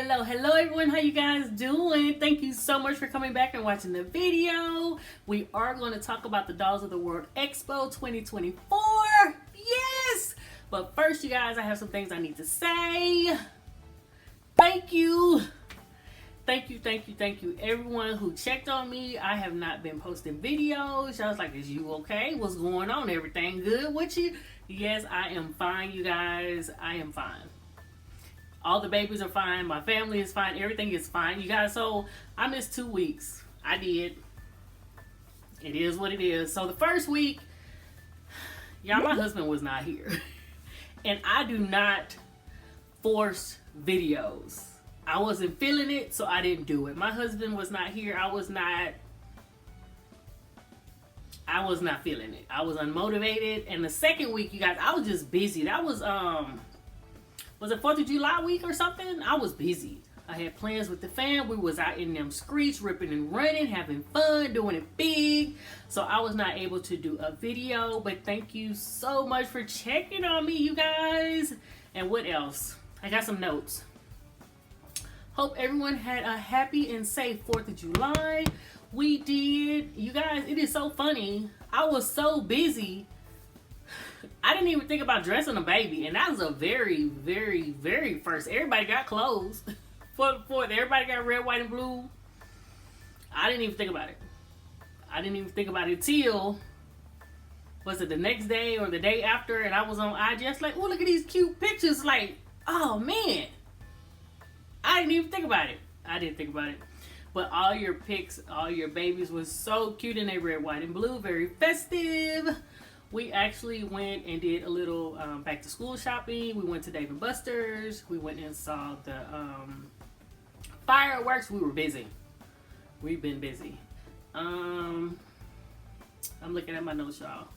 Hello everyone, how you guys doing? Thank you so much for coming back and watching the video. We are going to talk about the Dolls of the World Expo 2024. Yes! But first, you guys, I have some things I need to say. Thank you everyone who checked on me. I have not been posting videos. I was like, is you okay? What's going on? Everything good with you? Yes, I am fine, you guys. I am fine. All the babies are fine. My family is fine. Everything is fine, you guys. So I missed 2 weeks. I did. It is what it is. So the first week, y'all, my husband was not here. And I do not force videos. I wasn't feeling it, so I didn't do it. My husband was not here. I was not feeling it. I was unmotivated. And the second week, you guys, I was just busy. That was it 4th of July week or something? I was busy. I had plans with the fam. We was out in them streets, ripping and running, having fun, doing it big. So I was not able to do a video, but thank you so much for checking on me, you guys. And what else? I got some notes. Hope everyone had a happy and safe 4th of July. We did. You guys, it is so funny. I was so busy. I didn't even think about dressing a baby. And that was a very, very, very first. Everybody got clothes. Everybody got red, white, and blue. I didn't even think about it. I didn't even think about it till, was it the next day or the day after? And I was on IG. I was like, oh, look at these cute pictures. Like, oh, man. I didn't even think about it. I didn't think about it. But all your pics, all your babies was so cute in their red, white, and blue. Very festive. We actually went and did a little back to school shopping. We went to Dave & Buster's. We went and saw the fireworks. We were busy. We've been busy. I'm looking at my notes, y'all.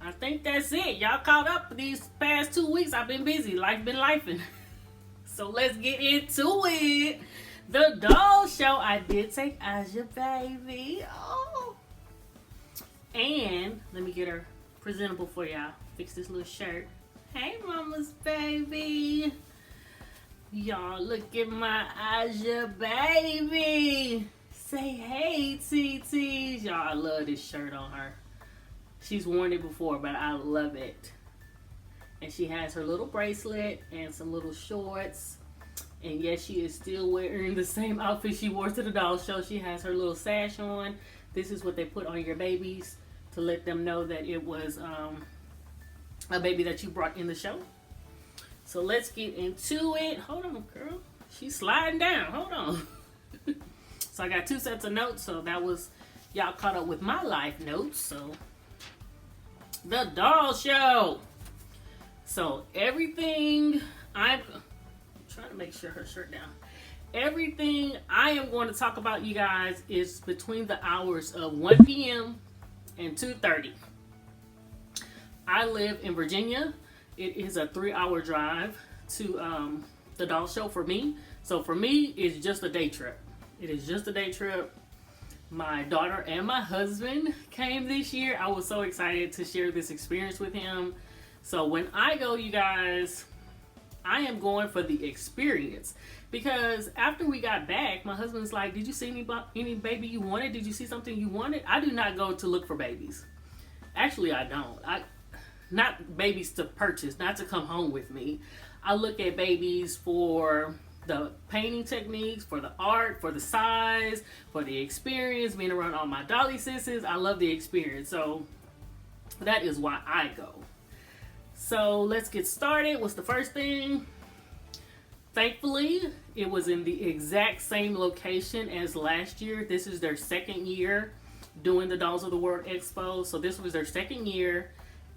I think that's it. Y'all caught up these past 2 weeks. I've been busy. Life been lifing. So let's get into it. The doll show. I did take Asha, baby. Oh. And let me get her presentable for y'all. Fix this little shirt. Hey, mama's baby. Y'all, look at my Asha, baby. Say hey, TTs. Y'all, I love this shirt on her. She's worn it before, but I love it. And she has her little bracelet and some little shorts. And yes, she is still wearing the same outfit she wore to the doll show. She has her little sash on. This is what they put on your babies to let them know that it was a baby that you brought in the show. So let's get into it. Hold on, girl. She's sliding down. Hold on. So I got 2 sets of notes. So that was, y'all caught up with my life notes. So the doll show. So everything, I'm trying to make sure her shirt down. Everything I am going to talk about, you guys, is between the hours of 1 p.m. and 2:30. I live in Virginia. It is a 3-hour drive to the doll show for me. So for me, it's just a day trip. It is just a day trip. My daughter and my husband came this year. I was so excited to share this experience with him. So when I go, you guys, I am going for the experience. Because after we got back, my husband's like, did you see any baby you wanted? Did you see something you wanted? I do not go to look for babies. Actually, I don't. Not babies to purchase, not to come home with me. I look at babies for the painting techniques, for the art, for the size, for the experience, being around all my dolly sisters. I love the experience. So that is why I go. So let's get started. What's the first thing? Thankfully, it was in the exact same location as last year. This is their second year doing the Dolls of the World Expo. So this was their second year,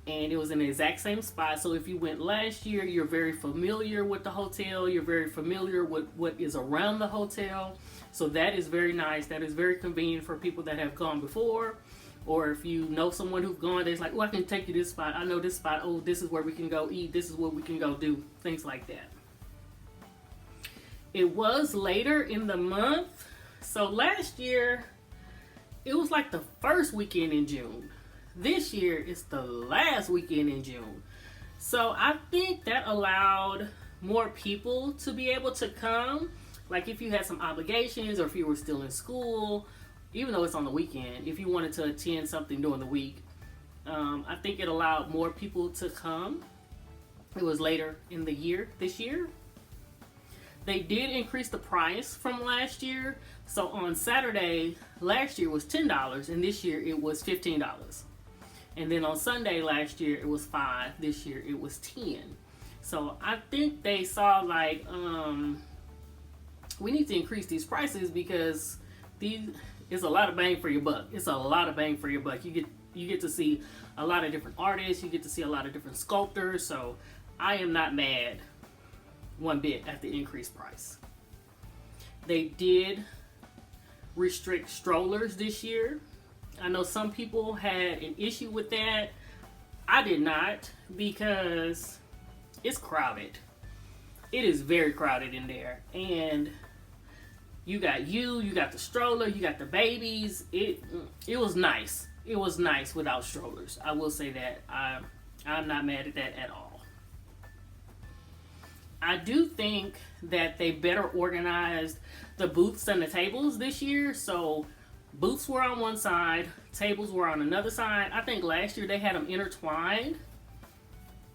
and it was in the exact same spot. So if you went last year, you're very familiar with the hotel. You're very familiar with what is around the hotel. So that is very nice. That is very convenient for people that have gone before. Or if you know someone who's gone, they're like, oh, I can take you this spot. I know this spot. Oh, this is where we can go eat. This is what we can go do. Things like that. It was later in the month. So last year, it was like the first weekend in June. This year, it's the last weekend in June. So I think that allowed more people to be able to come. Like if you had some obligations or if you were still in school, even though it's on the weekend, if you wanted to attend something during the week, I think it allowed more people to come. It was later in the year, this year. They did increase the price from last year. So on Saturday, last year was $10 and this year it was $15. And then on Sunday last year it was $5, this year it was $10. So I think they saw like, we need to increase these prices because it's a lot of bang for your buck. It's a lot of bang for your buck. You get to see a lot of different artists. You get to see a lot of different sculptors. So I am not mad one bit at the increased price. They did restrict strollers this year. I know some people had an issue with that. I did not, because it's crowded. It is very crowded in there. And you got the stroller, you got the babies. It was nice. It was nice without strollers. I will say that. I'm not mad at that at all. I do think that they better organized the booths and the tables this year. So booths were on one side, tables were on another side. I think last year they had them intertwined.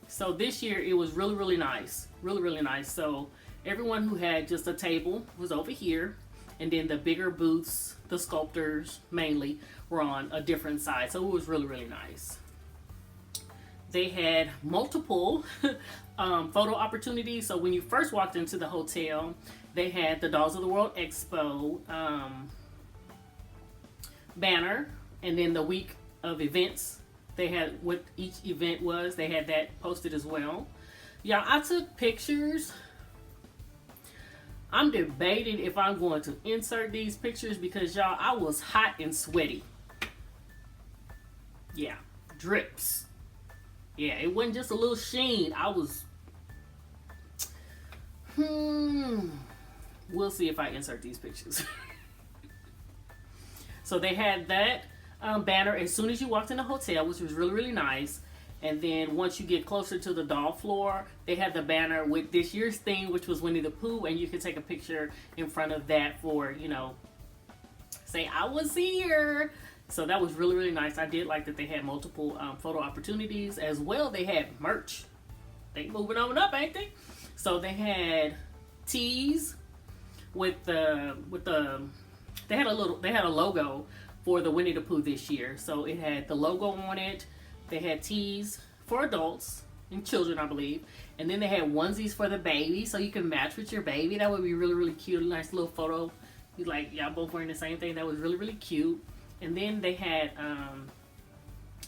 So this year it was really, really nice. Really, really nice. So everyone who had just a table was over here. And then the bigger booths, the sculptors mainly, were on a different side. So it was really, really nice. They had multiple photo opportunities. So when you first walked into the hotel, they had the Dolls of the World Expo banner. And then the week of events, they had what each event was. They had that posted as well. Yeah, I took pictures. I'm debating if I'm going to insert these pictures because, y'all, I was hot and sweaty. Yeah, drips. Yeah, it wasn't just a little sheen. I was... We'll see if I insert these pictures. So they had that banner as soon as you walked in the hotel, which was really, really nice. And then once you get closer to the doll floor, they had the banner with this year's theme, which was Winnie the Pooh. And you can take a picture in front of that for, you know, say, I was here. So that was really, really nice. I did like that they had multiple photo opportunities as well. They had merch. They moving on up, ain't they? So they had tees with they had a logo for the Winnie the Pooh this year. So it had the logo on it. They had tees for adults and children, I believe. And then they had onesies for the baby, so you can match with your baby. That would be really, really cute. A nice little photo. You like, y'all both wearing the same thing. That was really, really cute. And then they had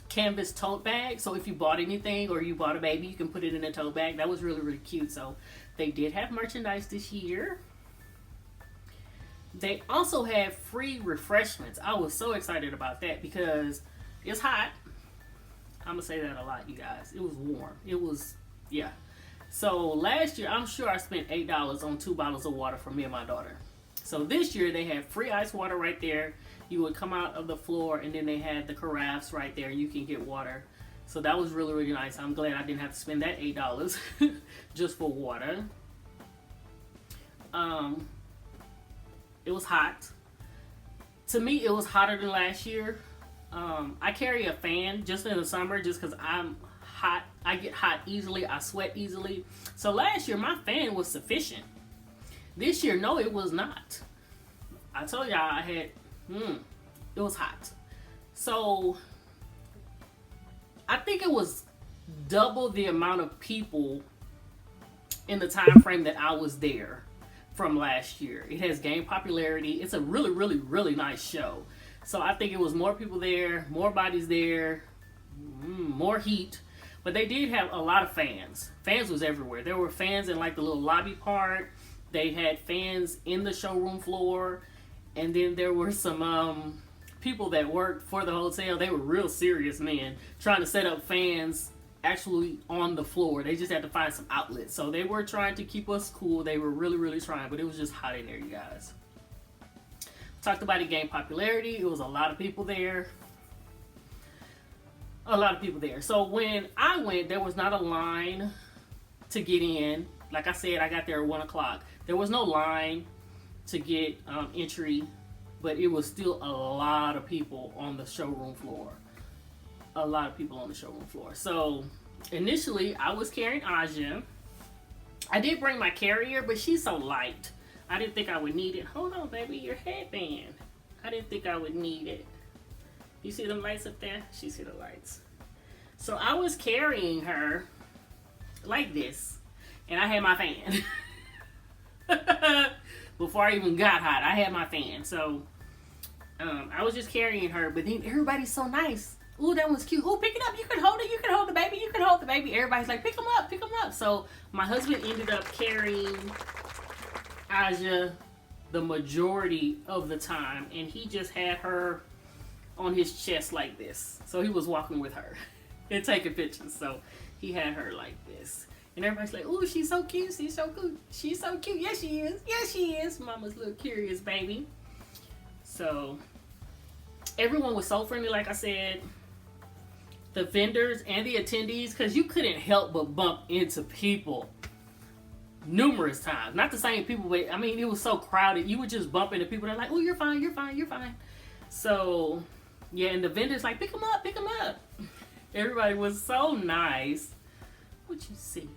canvas tote bags. So if you bought anything or you bought a baby, you can put it in a tote bag. That was really, really cute. So they did have merchandise this year. They also had free refreshments. I was so excited about that because it's hot. I'm going to say that a lot, you guys. It was warm. It was, yeah. So last year, I'm sure I spent $8 on 2 bottles of water for me and my daughter. So this year, they had free ice water right there. You would come out of the floor, and then they had the carafes right there. You can get water. So that was really, really nice. I'm glad I didn't have to spend that $8 just for water. It was hot. To me, it was hotter than last year. I carry a fan just in the summer just because I'm hot. I get hot easily. I sweat easily. So last year, my fan was sufficient. This year, no, it was not. I told y'all I had, it was hot. So I think it was double the amount of people in the time frame that I was there from last year. It has gained popularity. It's a really, really, really nice show. So I think it was more people there, more bodies there, more heat. But they did have a lot of fans. Fans was everywhere. There were fans in like the little lobby part. They had fans in the showroom floor. And then there were some people that worked for the hotel. They were real serious men trying to set up fans actually on the floor. They just had to find some outlets. So they were trying to keep us cool. They were really, really trying. But it was just hot in there, you guys. Talked about it gained popularity. It was a lot of people there. A lot of people there. So when I went, there was not a line to get in. Like I said, I got there at 1 o'clock. There was no line to get entry, but it was still a lot of people on the showroom floor. A lot of people on the showroom floor. So initially, I was carrying Asha. I did bring my carrier, but she's so light. I didn't think I would need it. Hold on, baby, your headband. I didn't think I would need it. You see them lights up there? She see the lights. So I was carrying her like this, and I had my fan. Before I even got hot, I had my fan. So I was just carrying her, but then everybody's so nice. Ooh, that one's cute. Ooh, pick it up. You can hold it. You can hold the baby. You can hold the baby. Everybody's like, pick them up. Pick them up. So my husband ended up carrying Asha the majority of the time, and he just had her on his chest like this. So he was walking with her and taking pictures. So he had her like this. And everybody's like, ooh, she's so cute. She's so cute. She's so cute. Yes, she is. Yes, she is. Mama's little curious baby. So everyone was so friendly, like I said. The vendors and the attendees, because you couldn't help but bump into people numerous times. Not the same people, but I mean, it was so crowded. You would just bump into people that are like, oh, you're fine, you're fine, you're fine. So, yeah, and the vendors like, pick them up, pick them up. Everybody was so nice. What you see?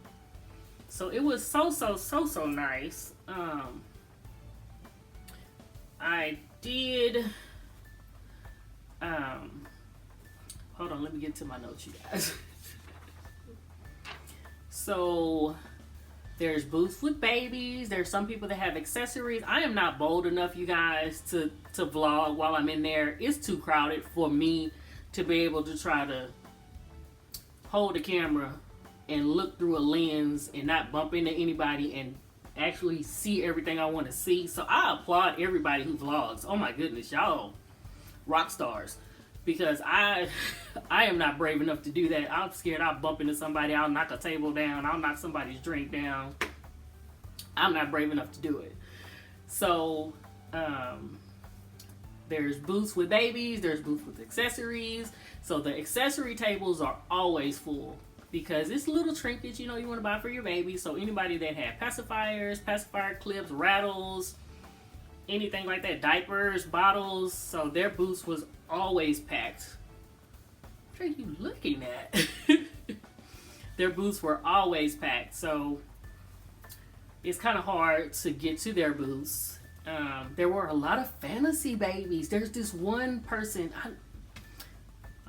So it was so nice. I did, hold on, let me get to my notes, you guys. So there's booths with babies. There's some people that have accessories. I am not bold enough, you guys, to vlog while I'm in there. It's too crowded for me to be able to try to hold the camera and look through a lens and not bump into anybody and actually see everything I want to see. So I applaud everybody who vlogs. Oh my goodness, y'all rock stars. Because I am not brave enough to do that. I'm scared I'll bump into somebody. I'll knock a table down. I'll knock somebody's drink down. I'm not brave enough to do it. So there's booths with babies. There's booths with accessories. So the accessory tables are always full. Because it's little trinkets, you know, you want to buy for your baby. So anybody that had pacifiers, pacifier clips, rattles, anything like that, diapers, bottles, so their booths was always packed. What are you looking at? Their booths were always packed, so it's kind of hard to get to their booths. There were a lot of fantasy babies. There's this one person,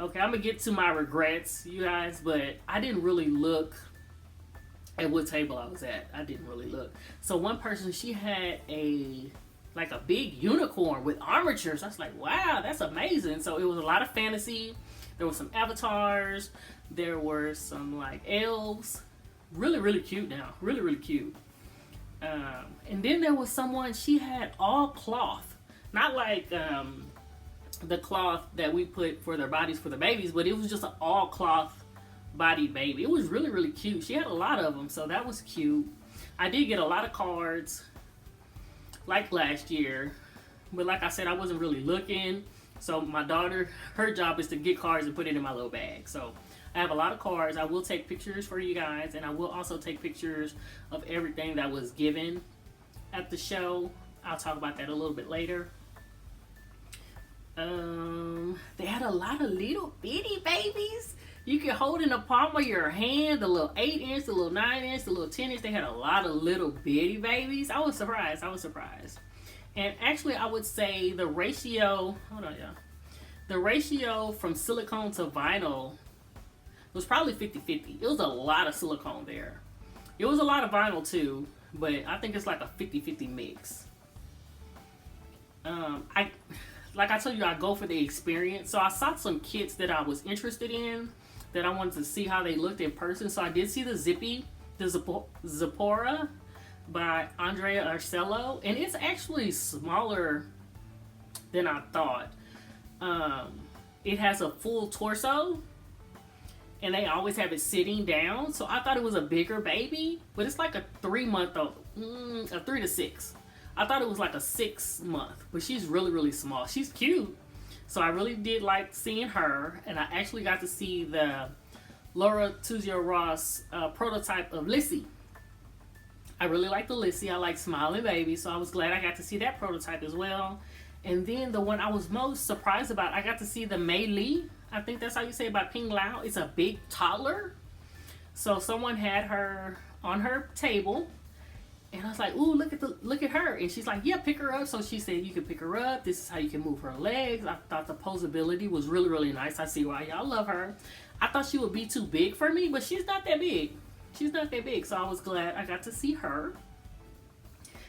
okay, I'm gonna get to my regrets, you guys, but I didn't really look at what table I was at. I didn't really look. So one person, she had like a big unicorn with armatures. I was like, wow, that's amazing. So it was a lot of fantasy. There were some avatars. There were some like elves. Really, really cute now. Really, really cute. And then there was someone, she had all cloth. Not like the cloth that we put for their bodies for the babies, but it was just an all cloth body baby. It was really, really cute. She had a lot of them, so that was cute. I did get a lot of cards like last year, but like I said, I wasn't really looking. So my daughter, her job is to get cards and put it in my little bag. So I have a lot of cards. I will take pictures for you guys, and I will also take pictures of everything that was given at the show. I'll talk about that a little bit later. They had a lot of little bitty babies you can hold in the palm of your hand. The little 8-inch, the little 9-inch, the little 10-inch. They had a lot of little bitty babies. I was surprised. And actually, I would say the ratio, the ratio from silicone to vinyl was probably 50-50. It was a lot of silicone there. It was a lot of vinyl too, but I think it's like a 50-50 mix. Like I told you, I go for the experience. So I saw some kits that I was interested in, that I wanted to see how they looked in person. So I did see the Zippora by Andrea Arcello, and it's actually smaller than I thought. It has a full torso, and they always have it sitting down. So I thought it was a bigger baby, but it's like a 3-month-old, a 3 to 6. I thought it was like a 6-month, but she's really, really small. She's cute. So I really did like seeing her, and I actually got to see the Laura Tuzio Ross prototype of Lissy. I really like the Lissy. I like Smiling Baby, so I was glad I got to see that prototype as well. And then the one I was most surprised about, I got to see the Mei Li. I think that's how you say it, by Ping Lao. It's a big toddler. So someone had her on her table, and I was like, "Ooh, look at her!" And she's like, "Yeah, pick her up." So she said, "You can pick her up. This is how you can move her legs." I thought the posability was really, really nice. I see why y'all love her. I thought she would be too big for me, but she's not that big. She's not that big, so I was glad I got to see her.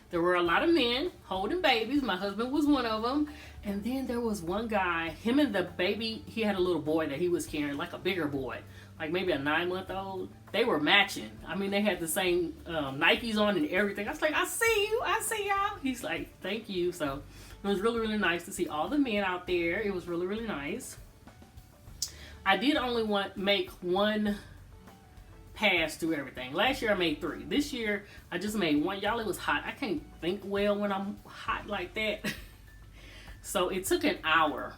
There were a lot of men holding babies. My husband was one of them. And then there was one guy, him and the baby, he had a little boy that he was carrying, like a bigger boy, like maybe a 9-month-old. They were matching. I mean, they had the same Nikes on and everything. I was like, "I see you. I see y'all." He's like, "Thank you." So it was really, really nice to see all the men out there. It was really, really nice. I did only make one pass through everything. Last year I made 3. This year I just made 1. Y'all, it was hot. I can't think well when I'm hot like that. So it took an hour.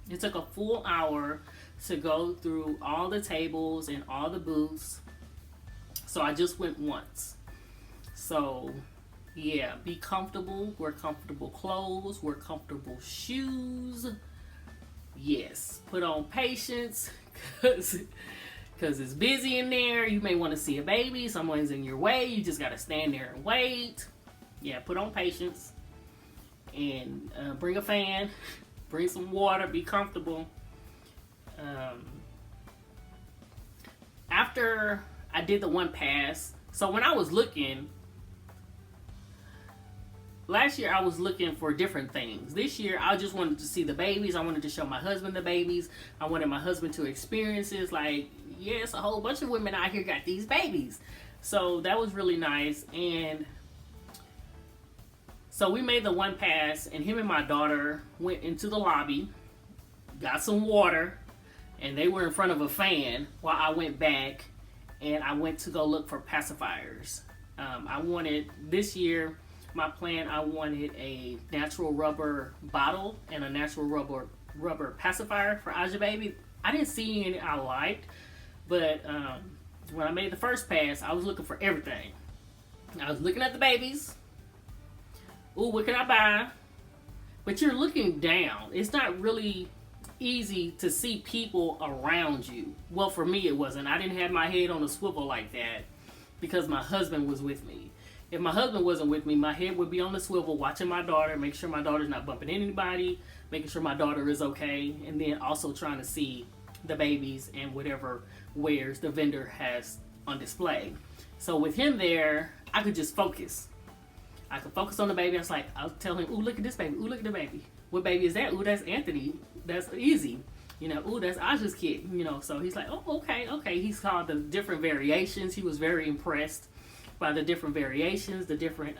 It took a full hour to go through all the tables and all the booths. So I just went once. So yeah, be comfortable. Wear comfortable clothes. Wear comfortable shoes. Yes, put on patience, because it's busy in there. You may want to see a baby. Someone's in your way. You just got to stand there and wait. Yeah, put on patience. And bring a fan. Bring some water. Be comfortable. After I did the one pass, so when I was looking, last year I was looking for different things. This year I just wanted to see the babies. I wanted to show my husband the babies. I wanted my husband to experience this. Like, yes, a whole bunch of women out here got these babies. So that was really nice. And so we made the one pass, and him and my daughter went into the lobby, got some water, and they were in front of a fan while I went back and I went to go look for pacifiers. I wanted, this year, my plan, I wanted a natural rubber bottle and a natural rubber pacifier for Asha baby. I didn't see any I liked, but when I made the first pass, I was looking for everything. I was looking at the babies. Ooh, what can I buy? But you're looking down. It's not really easy to see people around you. Well, for me it wasn't. I didn't have my head on a swivel like that because my husband was with me. If my husband wasn't with me, my head would be on the swivel watching my daughter, make sure my daughter's not bumping anybody, making sure my daughter is okay, and then also trying to see the babies and whatever wares the vendor has on display. So with him there, I could just focus. I could focus on the baby. I'll tell him, "Ooh, look at this baby. Ooh, look at the baby. What baby is that? Ooh, that's Anthony. That's easy. You know, ooh, that's Asha's kid." You know, so he's like, "Oh, okay." He saw the different variations. He was very impressed by the different variations, the different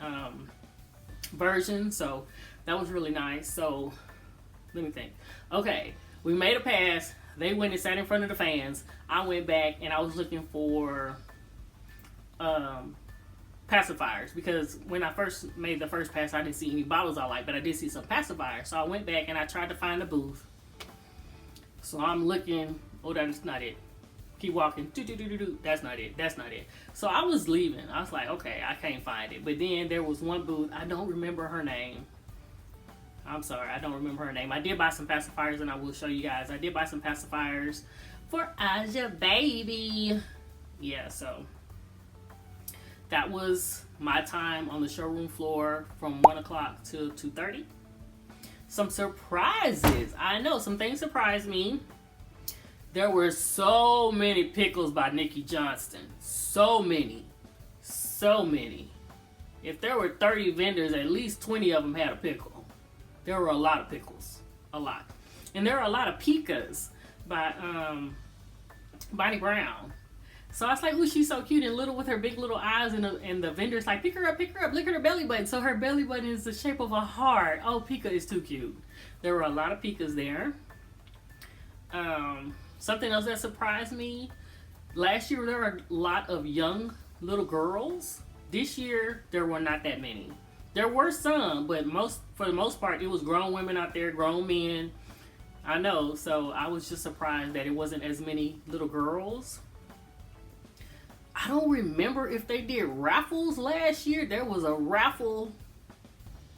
versions. So that was really nice. So let me think. Okay, we made a pass. They went and sat in front of the fans. I went back and I was looking for pacifiers, because when I first made the first pass, I didn't see any bottles I liked, but I did see some pacifiers. So I went back and I tried to find a booth. So I'm looking. Oh, that's not it. Keep walking. That's not it. That's not it. So I was leaving. I was like, okay, I can't find it. But then there was one booth. I don't remember her name. I'm sorry, I don't remember her name. I did buy some pacifiers, and I will show you guys. I did buy some pacifiers for Asha baby. Yeah, so that was my time on the showroom floor from 1 o'clock to 2:30. Some surprises. I know, some things surprised me. There were so many pickles by Nikki Johnston. So many. So many. If there were 30 vendors, at least 20 of them had a pickle. There were a lot of pickles. A lot. And there are a lot of Pikas by Bonnie Brown. So I was like, ooh, she's so cute and little with her big little eyes. And the vendor's like, pick her up, look at her belly button. So her belly button is the shape of a heart. Oh, Pika is too cute. There were a lot of Pikas there. Something else that surprised me, last year there were a lot of young little girls. This year there were not that many. There were some, but for the most part, it was grown women out there, grown men. I know, so I was just surprised that it wasn't as many little girls. I don't remember if they did raffles last year. There was a raffle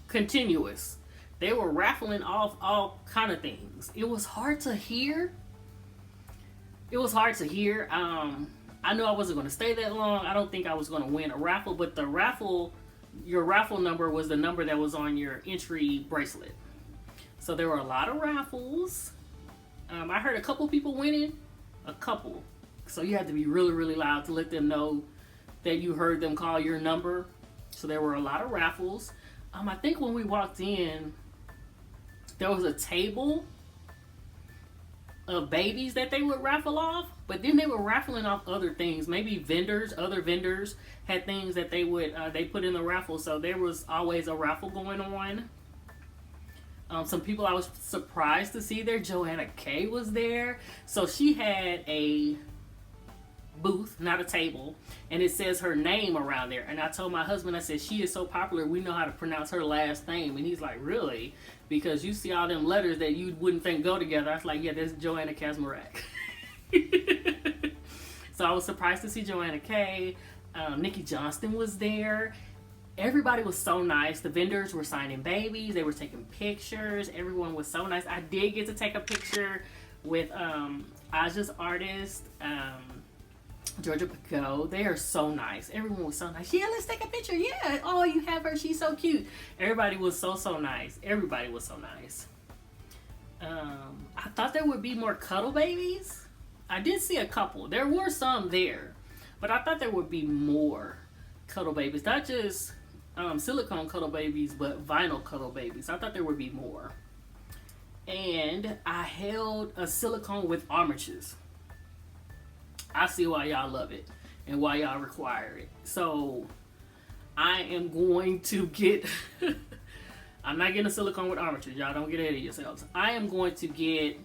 continuous. They were raffling off all kind of things. It was hard to hear. It was hard to hear. I knew I wasn't going to stay that long. I don't think I was going to win a raffle, but the raffle, your raffle number was the number that was on your entry bracelet. So there were a lot of raffles. I heard a couple people winning. A couple. So you had to be really, really loud to let them know that you heard them call your number. So there were a lot of raffles. I think when we walked in, there was a table of babies that they would raffle off, but then they were raffling off other things. Maybe vendors, other vendors had things that they would they put in the raffle. So there was always a raffle going on. Some people I was surprised to see there. Joanna K was there. So she had a booth, not a table, and it says her name around there. And I told my husband, I said, she is so popular, we know how to pronounce her last name. And he's like, really? Because you see all them letters that you wouldn't think go together. I was like, yeah, that's Joanna Kazmarek. So I was surprised to see Joanna K. Nikki Johnston was there. Everybody was so nice. The vendors were signing babies. They were taking pictures. Everyone was so nice. I did get to take a picture with Asha's artist, Jorja Pickles. They are so nice. Everyone was so nice. Yeah, let's take a picture. Yeah. Oh, you have her. She's so cute. Everybody was so nice. Everybody was so nice. I thought there would be more cuddle babies. I did see a couple. There were some there, but I thought there would be more cuddle babies. Not just silicone cuddle babies, but vinyl cuddle babies. I thought there would be more. And I held a silicone with armatures. I see why y'all love it and why y'all require it. So I am going to get I'm not getting a silicone with armatures. Y'all don't get ahead of yourselves. I am going to get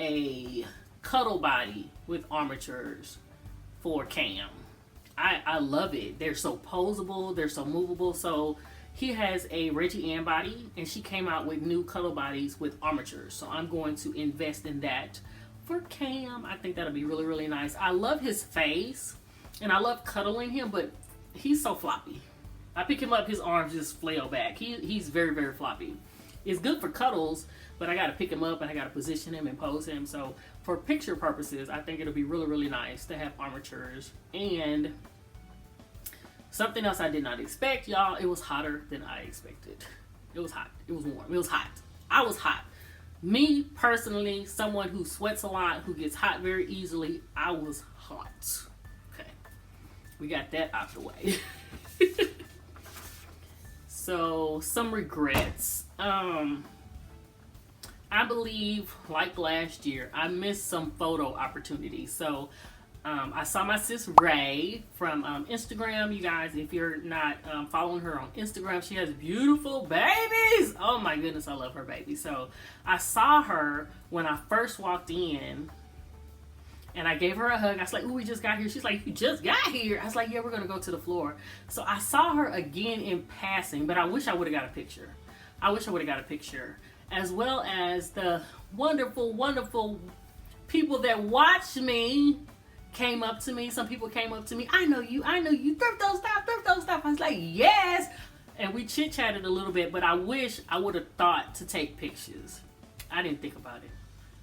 a cuddle body with armatures for Cam. I love it. They're so posable. They're so movable. So he has a Reggie Ann body, and she came out with new cuddle bodies with armatures. So I'm going to invest in that for Cam. I think that'll be really, really nice. I love his face, and I love cuddling him, but he's so floppy. I pick him up, his arms just flail back. He's very, very floppy. It's good for cuddles, but I got to pick him up, and I got to position him and pose him. So for picture purposes, I think it'll be really, really nice to have armatures. And something else I did not expect, y'all, it was hotter than I expected. It was hot. It was warm. It was hot. I was hot. Me, personally, someone who sweats a lot, who gets hot very easily, I was hot. Okay. We got that out the way. So, some regrets. I believe, like last year, I missed some photo opportunities. So, I saw my sis Ray from Instagram. You guys, if you're not following her on Instagram, she has beautiful babies. Oh my goodness, I love her baby. So I saw her when I first walked in, and I gave her a hug. I was like, ooh, we just got here. She's like, you just got here? I was like, yeah, we're going to go to the floor. So I saw her again in passing, but I wish I would have got a picture. I wish I would have got a picture. As well as the wonderful, wonderful people that watch me came up to me. Some people came up to me. I know you. Thrift those stuff. I was like, yes. And we chit-chatted a little bit, but I wish I would have thought to take pictures. I didn't think about it.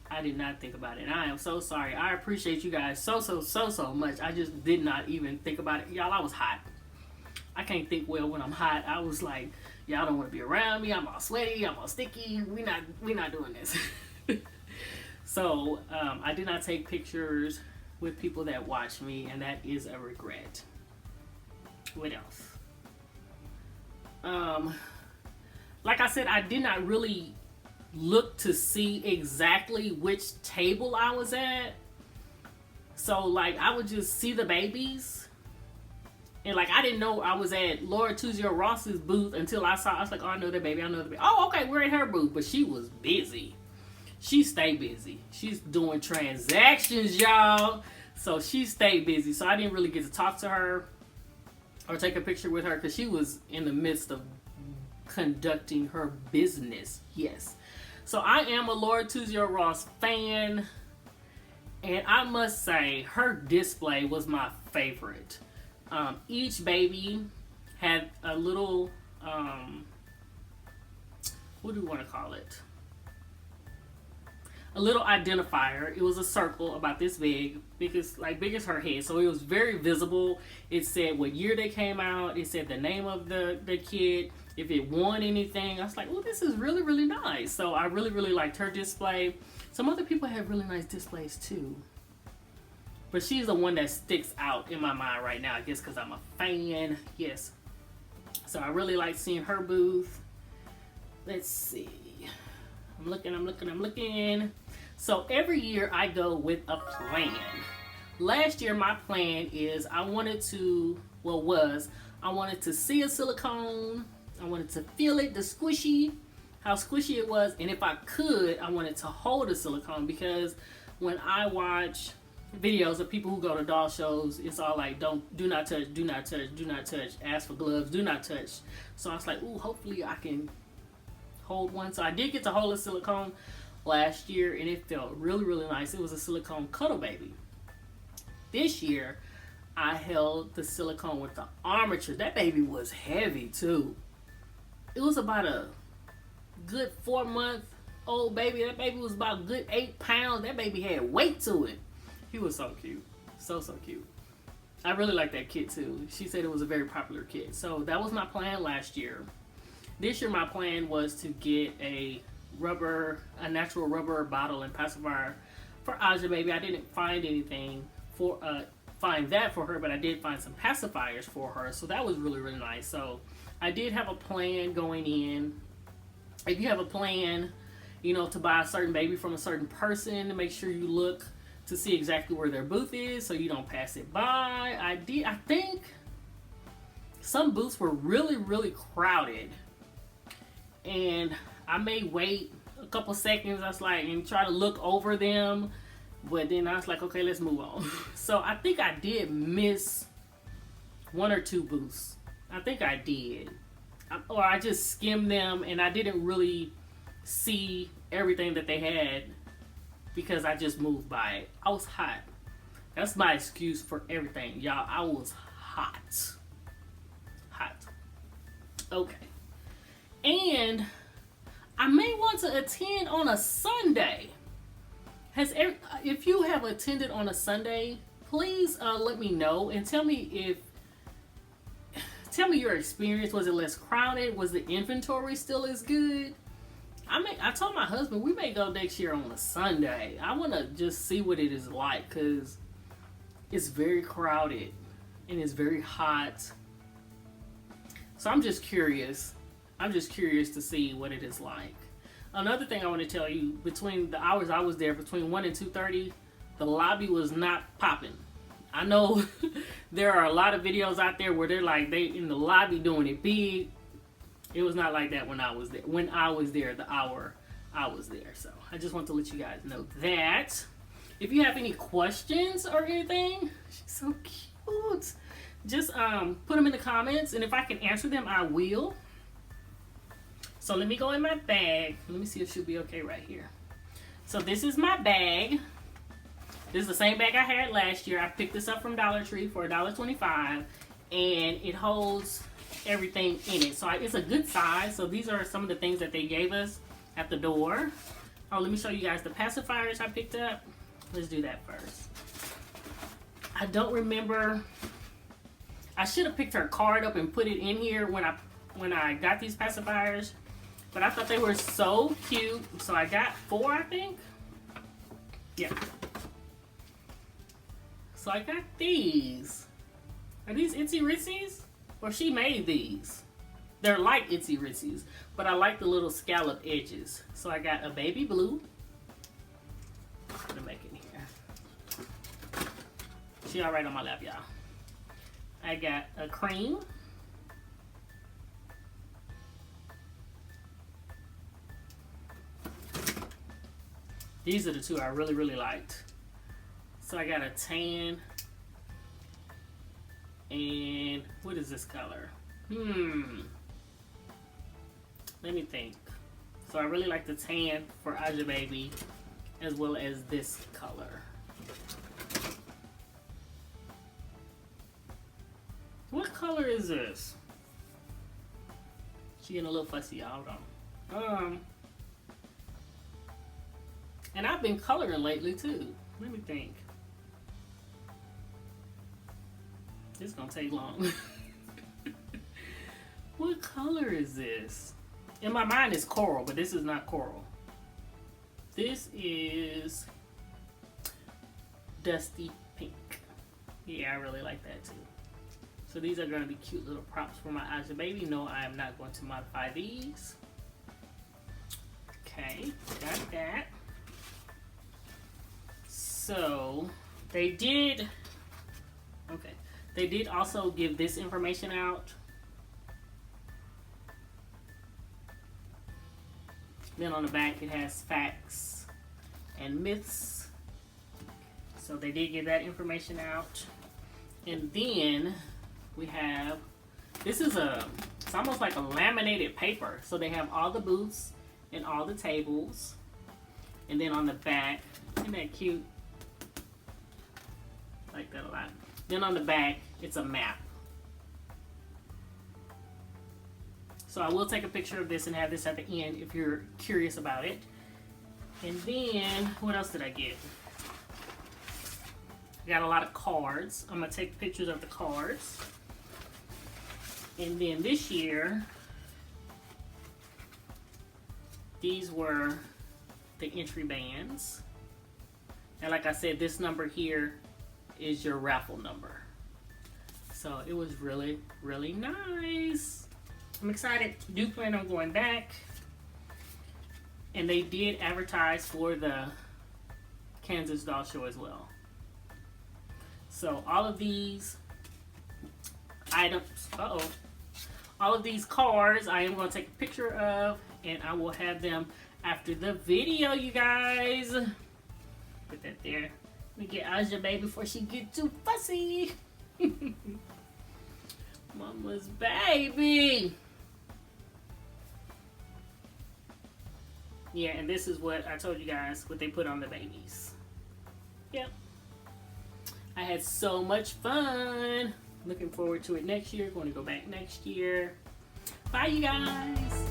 I did not think about it. And I am so sorry. I appreciate you guys so much. I just did not even think about it. Y'all, I was hot. I can't think well when I'm hot. I was like, y'all don't want to be around me. I'm all sweaty. I'm all sticky. We not doing this. So I did not take pictures with people that watch me, and that is a regret. What else? Like I said, I did not really look to see exactly which table I was at. So like I would just see the babies, and like I didn't know I was at Laura Tuzio Ross's booth until I was like, oh, I know that baby. Oh, okay, we're at her booth. But she was busy. She stayed busy. She's doing transactions, y'all. So she stayed busy. So I didn't really get to talk to her or take a picture with her because she was in the midst of conducting her business. Yes. So I am a Lord Tuzio Ross fan. And I must say, her display was my favorite. Each baby had a little, what do you want to call it? A little identifier. It was a circle about this big, because like big as her head, so it was very visible. It said what year they came out. It said the name of the kid, if it won anything. I was like, oh, this is really, really nice. So I really, really liked her display. Some other people have really nice displays too, but she's the one that sticks out in my mind right now, I guess because I'm a fan. Yes, so I really like seeing her booth. Let's see, I'm looking. So every year I go with a plan. Last year my plan is I wanted to see a silicone. I wanted to feel it, the squishy, how squishy it was, and if I could, I wanted to hold a silicone, because when I watch videos of people who go to doll shows, it's all like, do not touch, do not touch, do not touch, ask for gloves, do not touch. So I was like, ooh, hopefully I can hold one. So I did get to hold a silicone last year, and it felt really, really nice. It was a silicone cuddle baby. This year I held the silicone with the armature. That baby was heavy too. It was about a good 4-month-old baby. That baby was about a good 8 pounds. That baby had weight to it. He was so cute. So cute. I really like that kit too. She said it was a very popular kit. So that was my plan last year. This year my plan was to get a natural rubber bottle and pacifier for Asha baby. I didn't find anything for that for her, but I did find some pacifiers for her. So that was really, really nice. So I did have a plan going in. If you have a plan, to buy a certain baby from a certain person, to make sure you look to see exactly where their booth is so you don't pass it by. I think some booths were really, really crowded, and I may wait a couple seconds. I was like, and try to look over them, but then I was like, okay, let's move on. So I think I did miss 1 or 2 booths. I think I did. Or I just skimmed them and I didn't really see everything that they had because I just moved by it. I was hot. That's my excuse for everything, y'all. I was hot. Okay. And I may want to attend on a Sunday. If you have attended on a Sunday, please let me know and tell me your experience. Was it less crowded? Was the inventory still as good? I told my husband we may go next year on a Sunday. I want to just see what it is like, because it's very crowded and it's very hot. So I'm just curious. To see what it is like. Another thing I want to tell you, between the hours I was there, between 1 and 2:30, the lobby was not popping. I know there are a lot of videos out there where they're like, they in the lobby doing it big. It was not like that when I was there. When I was there, the hour I was there. So I just want to let you guys know that. If you have any questions or anything, she's so cute. Just put them in the comments, and if I can answer them, I will. So let me go in my bag. Let me see if she'll be okay right here. So this is my bag. This is the same bag I had last year. I picked this up from Dollar Tree for $1.25, and it holds everything in it. So it's a good size. So these are some of the things that they gave us at the door. Oh, let me show you guys the pacifiers I picked up. Let's do that first. I don't remember. I should have picked her card up and put it in here when I got these pacifiers. But I thought they were so cute. So I got 4, I think. Yeah. So I got these. Are these Itsy Ritsies? Or she made these. They're like Itsy Ritsies, but I like the little scallop edges. So I got a baby blue. Put them back in here. She all right on my lap, y'all. I got a cream. These are the 2 I really, really liked. So I got a tan. And what is this color? Let me think. So I really like the tan for Asha Baby, as well as this color. color is this? She getting a little fussy, y'all. Hold on. And I've been coloring lately too. Let me think. It's gonna take long. What color is this? In my mind it's coral, but this is not coral. This is dusty pink. Yeah, I really like that too. So these are gonna be cute little props for my Asha baby. No, I am not going to modify these. Okay, got that. So they did, okay, they did also give this information out. Then on the back it has facts and myths. So they did give that information out. And then we have, this is it's almost like a laminated paper. So they have all the booths and all the tables. And then on the back, isn't that cute? I like that a lot. Then on the back, it's a map. So I will take a picture of this and have this at the end if you're curious about it. And then, what else did I get? I got a lot of cards. I'm going to take pictures of the cards. And then this year, these were the entry bands. And like I said, this number here is your raffle number. So it was really, really nice. I'm excited. Do plan on going back. And they did advertise for the Kansas Doll Show as well. So all of these items, all of these cards I am going to take a picture of, and I will have them after the video, you guys. Put that there. Let me get Asha baby before she gets too fussy. Mama's baby. Yeah, and this is what I told you guys, what they put on the babies. Yep. I had so much fun. Looking forward to it next year. Going to go back next year. Bye, you guys.